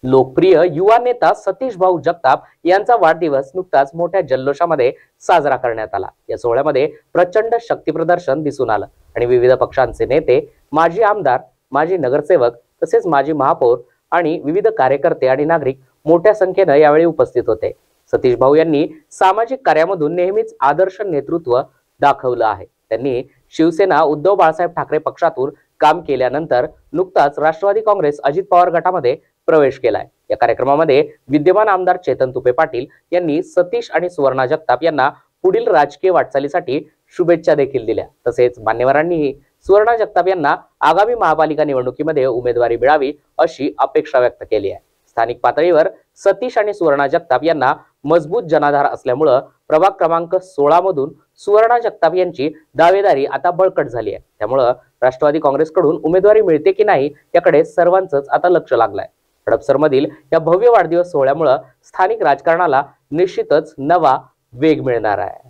लोकप्रिय युवा नेता सतीश भाऊ जगताप यांचा वाढदिवस नुकताच मोठ्या जल्लोषामध्ये साजरा करण्यात आला। या सोहळ्यामध्ये प्रचंड शक्ती प्रदर्शन दिसून आलं आणि विविध पक्षांचे नेते, माजी आमदार, माजी नगरसेवक तसेच माजी महापौर आणि विविध कार्यकर्ते आणि नागरिक मोठ्या संख्येने यावेळी उपस्थित होते। सतीश भाऊ यांनी सामाजिक कार्यामधून नेहमीच आदर्श नेतृत्व दाखवलं आहे। त्यांनी शिवसेना उद्धव बाळासाहेब ठाकरे पक्षातून काम केल्यानंतर नुकताच राष्ट्रवादी काँग्रेस अजित पवार गटामध्ये प्रवेश केलाय। या कार्यक्रमामध्ये विद्यमान आमदार चेतन तुपे पाटील यांनी सतीश आणि सुवर्णा जगताप यांना पुढील राजकीय वाटचालीसाठी शुभेच्छा देखील दिल्या। तसेच मान्यवरांनीही सुवर्णा जगताप यांना आगामी महापालिका निवडणुकीमध्ये उमेदवारी मिळावी अशी अपेक्षा व्यक्त केली आहे। स्थानिक पातळीवर सतीश आणि सुवर्णा जगताप यांना मजबूत जनाधार असल्यामुळे प्रभाग क्रमांक 16 मधून सुवर्णा जगताप यांची दावेदारी आता बळकट झाली आहे। त्यामुळे राष्ट्रवादी काँग्रेसकडून उमेदवारी मिळते की नाही याकडे सर्वांचंच आता लक्ष लागलंय। हडपसरमधील या भव्य वाढदिवस सोहळ्यामुळे स्थानिक राजकारणाला निश्चितच नवा वेग मिळणार आहे।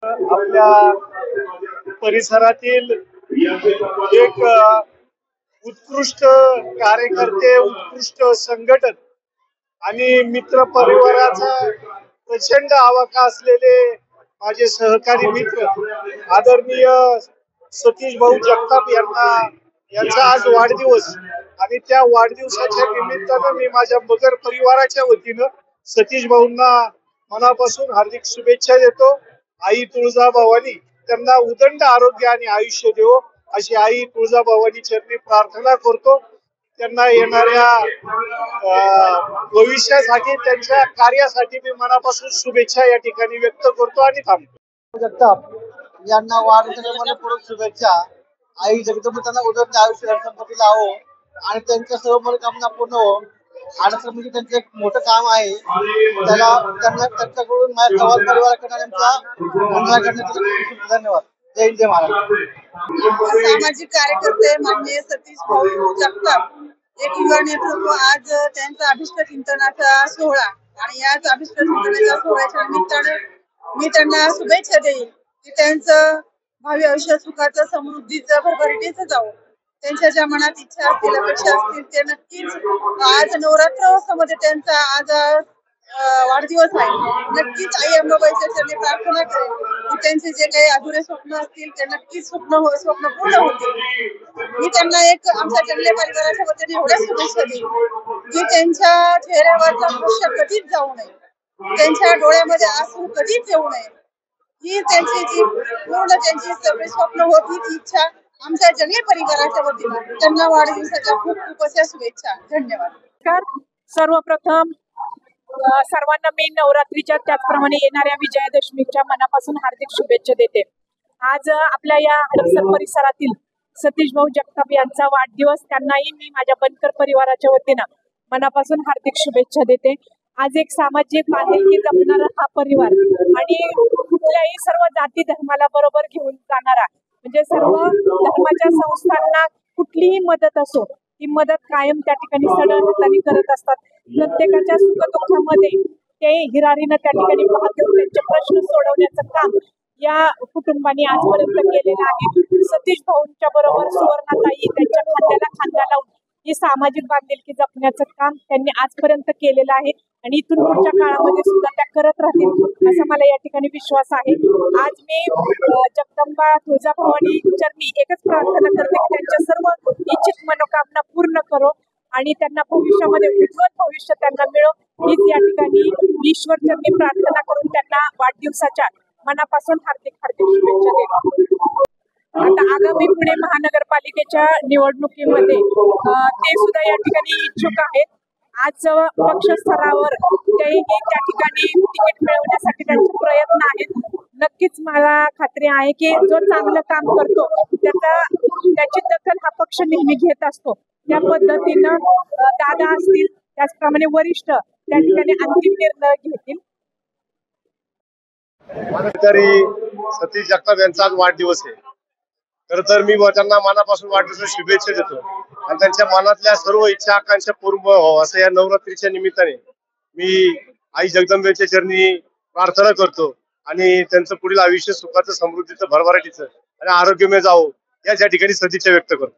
आपल्या परिसरातील एक उत्कृष्ट कार्यकर्ते, उत्कृष्ट संघटक आणि मित्र परिवाराचा प्रचंड आवाका असलेले माझे सहकारी मित्र आदरणीय सतीश भाऊ जगताप यांचा आज वाढदिवस आणि त्या वाढदिवसाच्या निमित्तानं मी माझ्या मगर परिवाराच्या वतीनं सतीश भाऊंना मनापासून हार्दिक शुभेच्छा देतो। आई तुळजाभवानी त्यांना उदंड आरोग्य आणि आयुष्य देवो अशी आई तुळजाभवानी चरणी प्रार्थना करतो। त्यांना येणाऱ्या भविष्यासाठी, त्यांच्या कार्यासाठी मी मनापासून शुभेच्छा या ठिकाणी व्यक्त करतो आणि थांबतो। जगताप यांना वाढदिवसाच्या मनपूर्वक शुभेच्छा। आई जगदंबा त्यांना उदंड आयुष्य संपत्ती लावो आणि त्यांच्या सर्व मनोकामना पूर्ण हो। आणि म्हणजे त्यांचं एक मोठं काम आहे, त्यांना त्यांच्याकडून माझ्या सवाल परिवाराकडे धन्यवाद। जय हिंद, जय महाराष्ट्र। सामाजिक कार्यकर्ते माननीय सतीश भाऊ जगताप एक युवा नेतृत्व, आज त्यांचा अभिष्ट चिंतनाचा सोहळा आणि याच अभिष्ट चिंतनाच्या सोहळ्याच्या निमित्ताने मी त्यांना शुभेच्छा देईन की त्यांचं भावी आयुष्य सुखाचं, समृद्धीचं, भरभराटीचं जावं। त्यांच्या ज्या मनात इच्छा असतील, अपेक्षा असतील ते नक्कीच आज नवरात्रोत्सवामध्ये त्यांचा आज वाढदिवस आहे। नक्कीच आई अंबाबाईच्या चरणी प्रार्थना करेन की त्यांचे जे काही अधुरे स्वप्न असतील ते नक्कीच स्वप्न पूर्ण होतील। मी त्यांना एक आमच्या जंगले परिवाराच्या वतीने एवढ्या शुभेच्छा देईन की त्यांच्या चेहऱ्यावरचा दृश्य कधीच जाऊ नये, त्यांच्या डोळ्यामध्ये आसू कधीच येऊ नये, ही त्यांची जी पूर्ण त्यांची सगळी स्वप्न होती ती इच्छा आमच्या जंगले परिवाराच्या वतीने त्यांना वाढदिवसाच्या खूप खूप अशा शुभेच्छा। धन्यवाद। सर्वप्रथम सर्वांना मी नवरात्रीच्या त्याचप्रमाणे येणाऱ्या विजयादशमीच्या मनापासून हार्दिक शुभेच्छा देते। आज आपल्या या हडपसर परिसरातील सतीश भाऊ जगताप यांचा वाढदिवस, त्यांनाही मी माझ्या बनकर परिवाराच्या वतीनं मनापासून हार्दिक शुभेच्छा देते। आज एक सामाजिक बांधिलकी जपणारा हा परिवार आणि कुठल्याही सर्व जाती धर्माला बरोबर घेऊन जाणारा, म्हणजे सर्व धर्माच्या संस्थांना कुठलीही मदत असो ती मदत कायम त्या ठिकाणी सडळ हाताने करत असतात। प्रत्येकाच्या सुखदुःखामध्ये ते हिरारीनं त्या ठिकाणी भाग घेऊन त्यांचे प्रश्न सोडवण्याचं काम या कुटुंबाने आजपर्यंत केलेलं आहे। सतीश भाऊंच्या बरोबर सुवर्णाताई त्यांच्या खांद्याला खांदा लावून ही सामाजिक बांधिलकी जपण्याचं काम त्यांनी आजपर्यंत केलेलं आहे आणि इथून पुढच्या काळामध्ये सुद्धा त्या करत राहतील असा मला या ठिकाणी विश्वास आहे। आज मी जगदंबा तुळजाभवानी चरणी एकच प्रार्थना करते की त्यांच्या सर्व इच्छित मनोकामना पूर्ण करो आणि त्यांना भविष्यामध्ये उज्ज्वल भविष्य त्यांना मिळो, हीच या ठिकाणी ईश्वर चरणी प्रार्थना करून त्यांना वाढदिवसाच्या मनापासून हार्दिक हार्दिक शुभेच्छा देतो। आता आगामी पुणे महानगरपालिकेच्या निवडणुकीमध्ये ते सुद्धा या ठिकाणी इच्छुक आहेत। आज पक्ष स्तरावर तेही त्या ठिकाणी तिकीट मिळवण्यासाठी त्यांचे प्रयत्न आहेत। नक्कीच मला खात्री आहे की जो चांगलं काम करतो त्याची दखल हा पक्ष नेहमी घेत असतो। त्या पद्धतीनं दादा असतील, त्याचप्रमाणे वरिष्ठ त्या ठिकाणी अंतिम निर्णय घेतील। तरी सतीश जगताप यांचा आज वाढदिवस आहे। खर तर मी त्यांना मनापासून वाढदिवसाच्या शुभेच्छा देतो आणि त्यांच्या मनातल्या सर्व इच्छा आकांक्षा पूर्ण व्हावं असं या नवरात्रीच्या निमित्ताने मी आई जगदंबेच्या चरणी प्रार्थना करतो आणि त्यांचं पुढील आयुष्य सुखाचं, समृद्धीचं, भरभराटीचं आणि आरोग्यमय जावं या ठिकाणी सदिच्छा व्यक्त करतो।